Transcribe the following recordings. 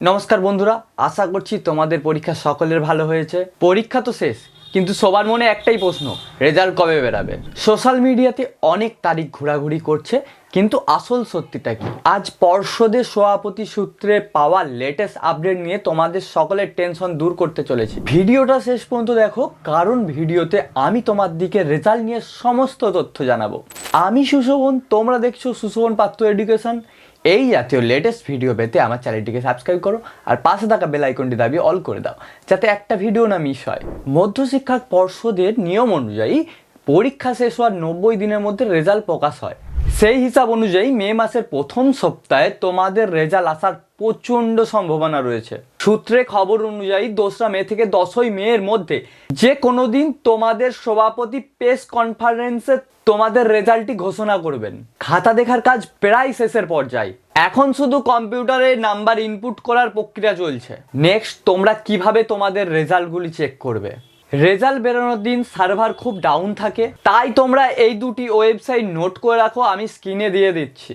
নমস্কার বন্ধুরা, আশা করছি তোমাদের পরীক্ষা সকলের ভালো হয়েছে। পরীক্ষা তো শেষ, কিন্তু সবার মনে একটাই প্রশ্ন, রেজাল্ট কবে বেরাবে। সোশ্যাল মিডিয়াতে অনেক তারিখ ঘোরাঘুরি করছে, কিন্তু আসল সত্যিটা কি? আজ পর্ষদের সভাপতি সূত্রে পাওয়া লেটেস্ট আপডেট নিয়ে তোমাদের সকলের টেনশন দূর করতে চলেছি। ভিডিওটা শেষ পর্যন্ত দেখো, কারণ ভিডিওতে আমি তোমার দিকে রেজাল্ট নিয়ে সমস্ত তথ্য জানাবো। আমি সুশোভন, তোমরা দেখছো সুশোভন পাত্র এডুকেশন। এই জাতীয় লেটেস্ট ভিডিও পেতে আমার চ্যানেলটিকে সাবস্ক্রাইব করো আর পাশে থাকা বেল আইকনটি দাবিয়ে অল করে দাও, যাতে একটা ভিডিও না মিস হয়। মধ্যশিক্ষা পর্ষদের নিয়ম অনুযায়ী পরীক্ষা শেষ হওয়ার 90 দিনের মধ্যে রেজাল্ট প্রকাশ হয়। সেই হিসাব অনুযায়ী মে মাসের প্রথম সপ্তাহে তোমাদের রেজাল্ট আসার প্রচণ্ড সম্ভাবনা রয়েছে। সূত্রে খবর অনুযায়ী 2রা মে থেকে 10ই মে এর মধ্যে যে কোনো দিন তোমাদের সভাপতি প্রেস কনফারেন্সে তোমাদের রেজাল্টটি ঘোষণা করবেন। খাতা দেখার কাজ প্রায় শেষের পর্যায়ে, এখন শুধু কম্পিউটারে নাম্বার ইনপুট করার প্রক্রিয়া চলছে। নেক্সট, তোমরা কিভাবে তোমাদের রেজাল্টগুলি চেক করবে? রেজাল্ট বেরোনোর দিন সার্ভার খুব ডাউন থাকে, তাই তোমরা এই দুটি ওয়েবসাইট নোট করে রাখো, আমি স্ক্রিনে দিয়ে দিচ্ছি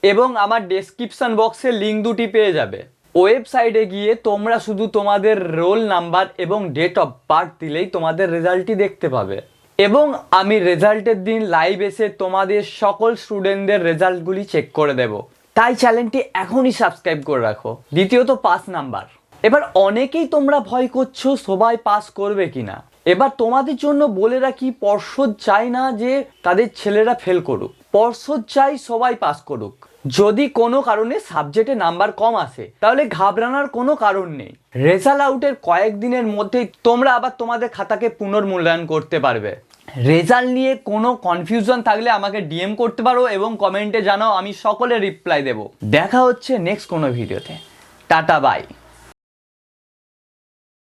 এবং আমার ডেসক্রিপশন বক্সে লিঙ্ক দুটি পেয়ে যাবে। ওয়েবসাইটে গিয়ে তোমরা শুধু তোমাদের রোল নাম্বার এবং ডেট অফ বার্থ দিলেই তোমাদের রেজাল্টটি দেখতে পাবে, এবং আমি রেজাল্টের দিন লাইভ এসে তোমাদের সকল স্টুডেন্টদের রেজাল্টগুলি চেক করে দেব। তাই চ্যানেলটি এখনই সাবস্ক্রাইব করে রাখো। দ্বিতীয়ত, পাস নাম্বার। এবার অনেকেই তোমরা ভয় করছো সবাই পাস করবে কিনা। এবার তোমাদের জন্য বলে রাখি, পর্ষদ চায় না যে তাদের ছেলেরা ফেল করুক, পর্ষদ চাই সবাই পাস করুক। যদি কোনো কারণে সাবজেক্টে নাম্বার কম আসে, তাহলে ঘাবড়ানোর কোনো কারণ নেই। রেজাল্ট আউটের কয়েকদিনের মধ্যেই তোমরা আবার তোমাদের খাতাকে পুনর্মূল্যায়ন করতে পারবে। রেজাল্ট নিয়ে কোনো কনফিউশন থাকলে আমাকে ডিএম করতে পারো এবং কমেন্টে জানাও, আমি সকলে রিপ্লাই দেব। দেখা হচ্ছে নেক্সট কোনো ভিডিওতে। Tata, by.